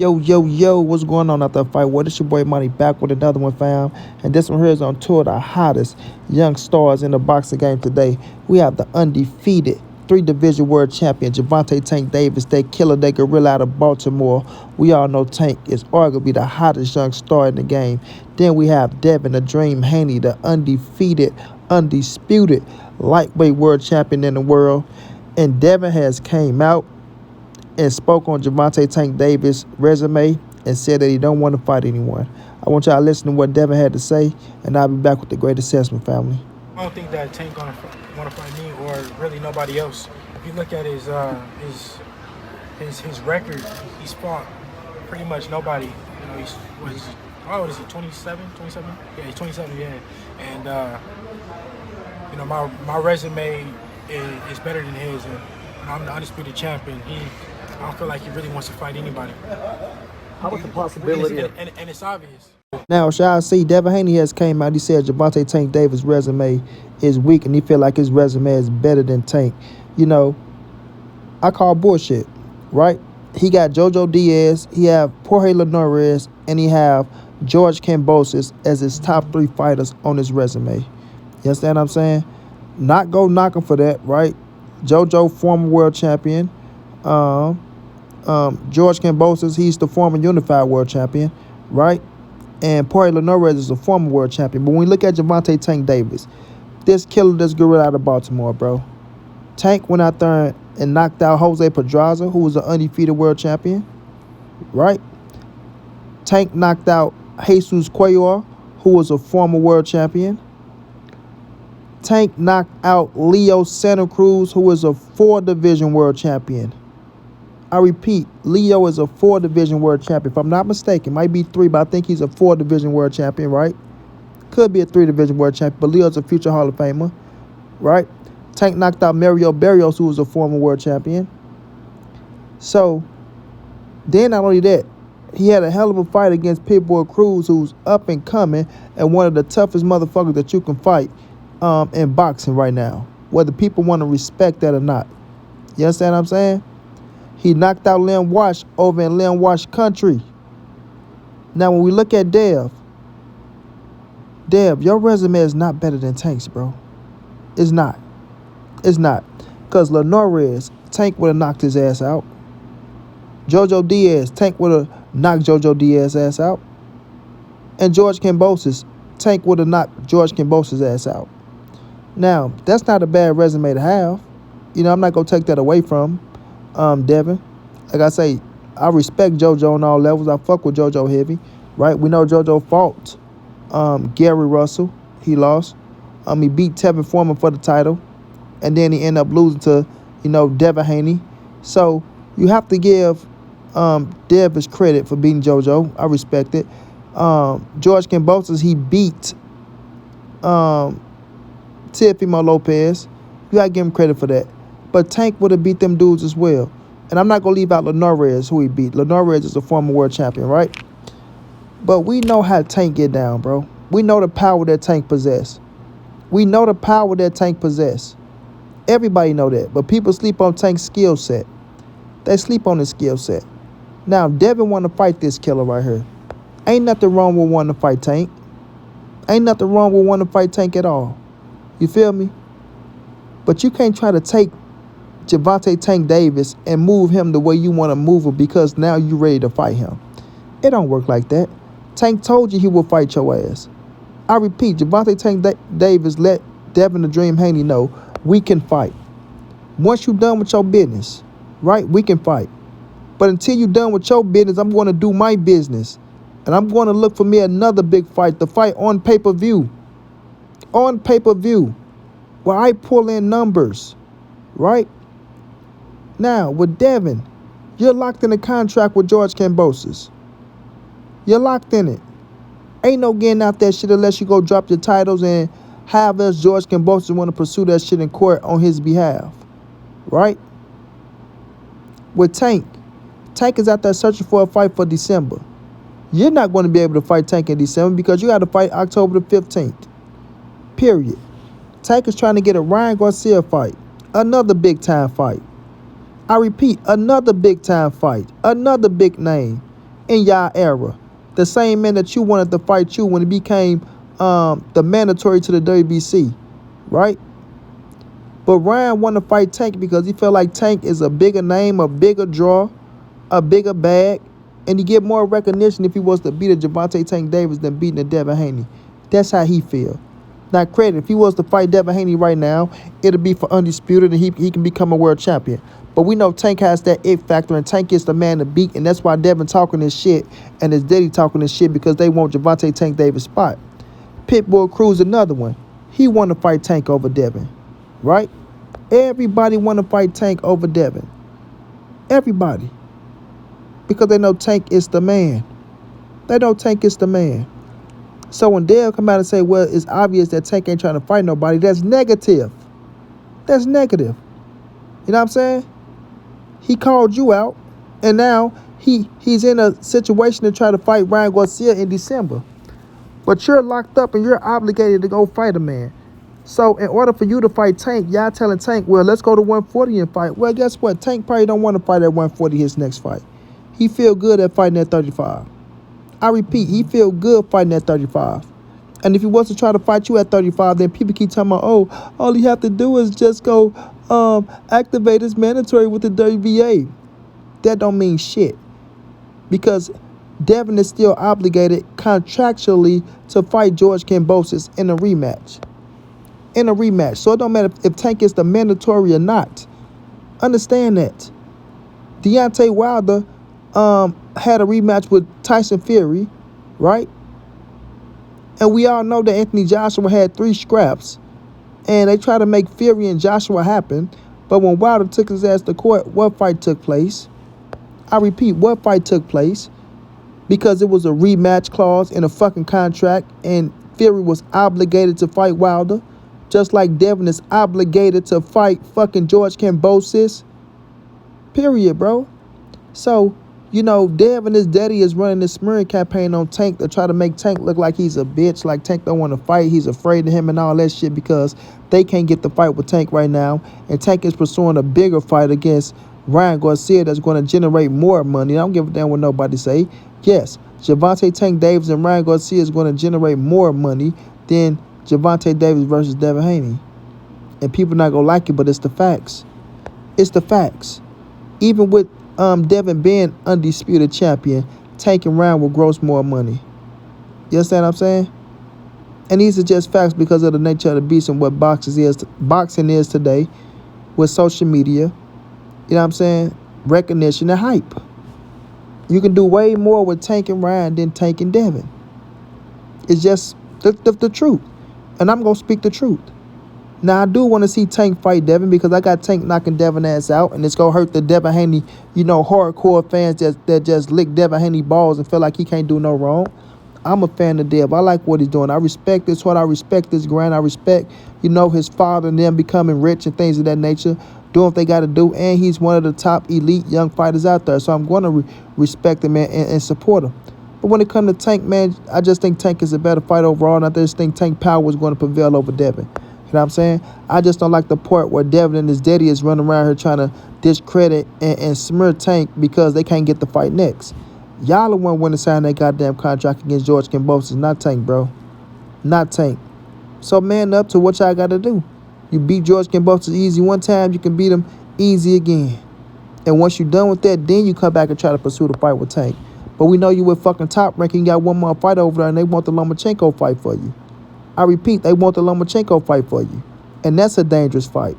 Yo, yo, yo, what's going on out there, fight? What is your boy Money back with another one, fam? And this one here is on tour of the hottest young stars in the boxing game today. We have the undefeated three-division world champion, Gervonta Tank Davis, that killer, that gorilla out of Baltimore. We all know Tank is arguably the hottest young star in the game. Then we have Devin, the Dream Haney, the undefeated, undisputed lightweight world champion in the world. And Devin has came out and spoke on Gervonta Tank Davis' resume and said that he don't want to fight anyone. I want y'all to listen to what Devin had to say, and I'll be back with the great assessment, family. I don't think that Tank gonna want to fight me or really nobody else. If you look at his record, he's fought pretty much nobody. You know, how old is he? 27? 27? Yeah, he's 27. Yeah, and you know, my resume is better than his, and I'm the undisputed champion. I don't feel like he really wants to fight anybody. How about the possibility and it's obvious. Now, shall I see, Devin Haney has came out. He said Gervonta Tank Davis' resume is weak, and he feel like his resume is better than Tank. You know, I call bullshit, right? He got JoJo Diaz, he have Jorge Linares, and he have George Kambosos as his top three fighters on his resume. You understand what I'm saying? Not go knocking for that, right? JoJo, former world champion. George Kambosos, he's the former unified world champion, right? And Jorge Linares is a former world champion. But when we look at Gervonta Tank Davis, this killer, this gorilla out of Baltimore, bro. Tank went out there and knocked out Jose Pedraza, who was an undefeated world champion, right? Tank knocked out Jesus Cuellar, who was a former world champion. Tank knocked out Leo Santa Cruz, who is a 4-division world champion. I repeat, Leo is a 4-division world champion. If I'm not mistaken, might be 3, but I think he's a 4-division world champion, right? Could be a 3-division world champion, but Leo's a future Hall of Famer, right? Tank knocked out Mario Barrios, who was a former world champion. So, then not only that, he had a hell of a fight against Pitbull Cruz, who's up and coming and one of the toughest motherfuckers that you can fight in boxing right now, whether people want to respect that or not. You understand what I'm saying? He knocked out Len Wash over in Len Wash country. Now, when we look at Dev, your resume is not better than Tank's, bro. It's not. It's not. Because Linares, Tank would have knocked his ass out. JoJo Diaz, Tank would have knocked JoJo Diaz's ass out. And George Kambosos, Tank would have knocked George Kambosos' ass out. Now, that's not a bad resume to have. You know, I'm not going to take that away from Devin. Like I say, I respect JoJo on all levels. I fuck with JoJo heavy, right? We know JoJo fought Gary Russell. He lost. He beat Tevin Foreman for the title. And then he ended up losing to, Devin Haney. So you have to give Dev his credit for beating JoJo. I respect it. George Kambosos, he beat Teofimo Lopez. You got to give him credit for that. But Tank would have beat them dudes as well. And I'm not going to leave out Linares, who he beat. Linares is a former world champion, right? But we know how Tank get down, bro. We know the power that Tank possess. We know the power that Tank possess. Everybody know that. But people sleep on Tank's skill set. They sleep on his skill set. Now, Devin want to fight this killer right here. Ain't nothing wrong with wanting to fight Tank. Ain't nothing wrong with wanting to fight Tank at all. You feel me? But you can't try to take Gervonta Tank Davis and move him the way you want to move him because now you ready to fight him. It don't work like that. Tank told you he will fight your ass. I repeat, Gervonta Tank Davis let Devin the Dream Haney know we can fight. Once you done with your business, right, we can fight. But until you done with your business, I'm going to do my business. And I'm going to look for me another big fight, the fight on pay-per-view. On pay-per-view, where I pull in numbers, right? Now, with Devin, you're locked in a contract with George Kambosos. You're locked in it. Ain't no getting out that shit unless you go drop your titles and have us George Kambosos want to pursue that shit in court on his behalf, right? With Tank is out there searching for a fight for December. You're not going to be able to fight Tank in December because you got to fight October the 15th. Period. Tank is trying to get a Ryan Garcia fight. Another big-time fight. I repeat, another big-time fight. Another big name. in y'all era. The same man that you wanted to fight you when it became the mandatory to the WBC, right? But Ryan wanted to fight Tank because he felt like Tank is a bigger name, a bigger draw, a bigger bag, and he get more recognition if he was to beat a Gervonta Tank Davis than beating a Devin Haney. That's how he feel. Now, credit, if he was to fight Devin Haney right now, it'll be for undisputed and he can become a world champion. But we know Tank has that it factor, and Tank is the man to beat, and that's why Devin talking this shit and his daddy talking this shit, because they want Gervonta Tank Davis' spot. Pitbull Cruz, another one. He want to fight Tank over Devin, right? Everybody want to fight Tank over Devin. Everybody. Because they know Tank is the man. They know Tank is the man. So when Dale come out and say, well, it's obvious that Tank ain't trying to fight nobody, that's negative. That's negative. You know what I'm saying? He called you out, and now he's in a situation to try to fight Ryan Garcia in December. But you're locked up and you're obligated to go fight a man. So in order for you to fight Tank, y'all telling Tank, well, let's go to 140 and fight. Well, guess what? Tank probably don't want to fight at 140 his next fight. He feel good at fighting at 35. I repeat, he feel good fighting at 35. And if he wants to try to fight you at 35, then people keep talking about, oh, all he have to do is just go activate his mandatory with the WBA. That don't mean shit. Because Devin is still obligated contractually to fight George Kambosos in a rematch. In a rematch. So it don't matter if Tank is the mandatory or not. Understand that. Deontay Wilder had a rematch with Tyson Fury, right? And we all know that Anthony Joshua had 3 scraps, and they tried to make Fury and Joshua happen. But when Wilder took his ass to court, what fight took place? I repeat, what fight took place? Because it was a rematch clause in a fucking contract, and Fury was obligated to fight Wilder, just like Devin is obligated to fight fucking George Kambosos. Period, bro. So, you know, Dev and his daddy is running this smearing campaign on Tank to try to make Tank look like he's a bitch, like Tank don't want to fight, he's afraid of him and all that shit, because they can't get the fight with Tank right now, and Tank is pursuing a bigger fight against Ryan Garcia that's going to generate more money. I don't give a damn what nobody say. Yes, Gervonta Tank Davis and Ryan Garcia is going to generate more money than Gervonta Davis versus Devin Haney. And people not going to like it, but it's the facts. It's the facts. Even with Devin being undisputed champion, Tank and Ryan will gross more money. You understand what I'm saying? And these are just facts because of the nature of the beast and what boxing is today with social media. You know what I'm saying? Recognition and hype. You can do way more with Tank and Ryan than Tank and Devin. It's just the truth. And I'm going to speak the truth. Now, I do want to see Tank fight Devin because I got Tank knocking Devin ass out, and it's going to hurt the Devin Haney, you know, hardcore fans that just lick Devin Haney balls and feel like he can't do no wrong. I'm a fan of Dev. I like what he's doing. I respect this heart. I respect this grind. I respect, you know, his father and them becoming rich and things of that nature, doing what they got to do, and he's one of the top elite young fighters out there, so I'm going to respect him and support him. But when it comes to Tank, man, I just think Tank is a better fighter overall, and I just think Tank power is going to prevail over Devin. You know what I'm saying? I just don't like the part where Devin and his daddy is running around here trying to discredit and smear Tank because they can't get the fight next. Y'all the one when to sign that goddamn contract against George Kambosos, not Tank, bro. Not Tank. So man up to what y'all got to do. You beat George Kambosos easy one time, you can beat him easy again. And once you're done with that, then you come back and try to pursue the fight with Tank. But we know you with fucking Top Rank and you got one more fight over there and they want the Lomachenko fight for you. I repeat, they want the Lomachenko fight for you. And that's a dangerous fight.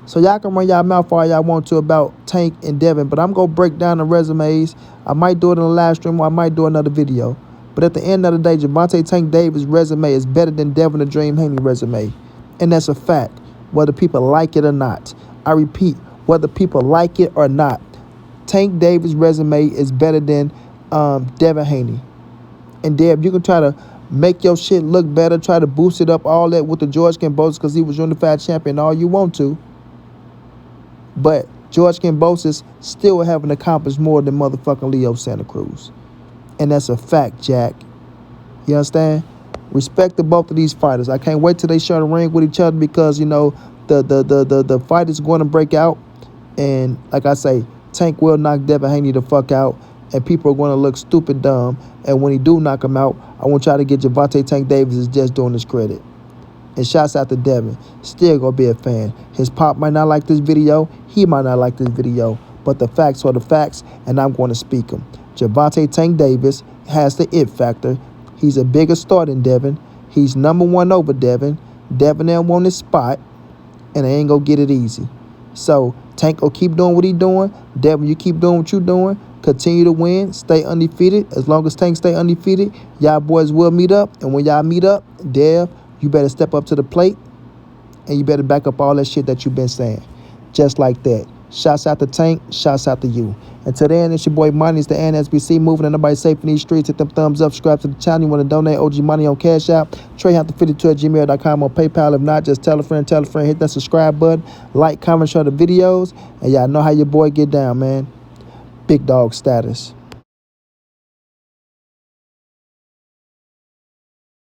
So y'all can run y'all mouth all y'all want to about Tank and Devin, but I'm going to break down the resumes. I might do it in a live stream or I might do another video. But at the end of the day, Gervonta Tank Davis' resume is better than Devin the Dream Haney resume. And that's a fact, whether people like it or not. I repeat, whether people like it or not, Tank Davis' resume is better than Devin Haney. And Dev, you can try to make your shit look better, try to boost it up, all that with the George Kambosos because he was unified champion, all you want to. But George Kambosos still haven't accomplished more than motherfucking Leo Santa Cruz. And that's a fact, Jack. You understand? Respect to both of these fighters. I can't wait till they share the ring with each other because, you know, the fight is going to break out. And like I say, Tank will knock Devin Haney the fuck out. and people are going to look stupid dumb. And when he do knock him out, I want y'all to get Gervonta Tank Davis is just doing his credit. And shouts out to Devin. Still gonna be a fan. His pop might not like this video. He might not like this video. But the facts are the facts, and I'm going to speak them. Gervonta Tank Davis has the it factor. He's a bigger star than Devin. He's number one over Devin. Devin don't want his spot, and they ain't gonna get it easy. So Tank will keep doing what he doing. Devin, you keep doing what you doing. Continue to win. Stay undefeated. As long as Tank stay undefeated, y'all boys will meet up. And when y'all meet up, Dev, you better step up to the plate, and you better back up all that shit that you've been saying. Just like that. Shouts out to Tank. Shouts out to you. Until then, it's your boy Money. It's the NSBC moving, and nobody safe in these streets. Hit them thumbs up. Subscribe to the channel. You want to donate OG Money on Cash App. TreyHunters52@gmail.com on PayPal. If not, just tell a friend. Hit that subscribe button. Like, comment, share the videos. And y'all know how your boy get down, man. Big dog status.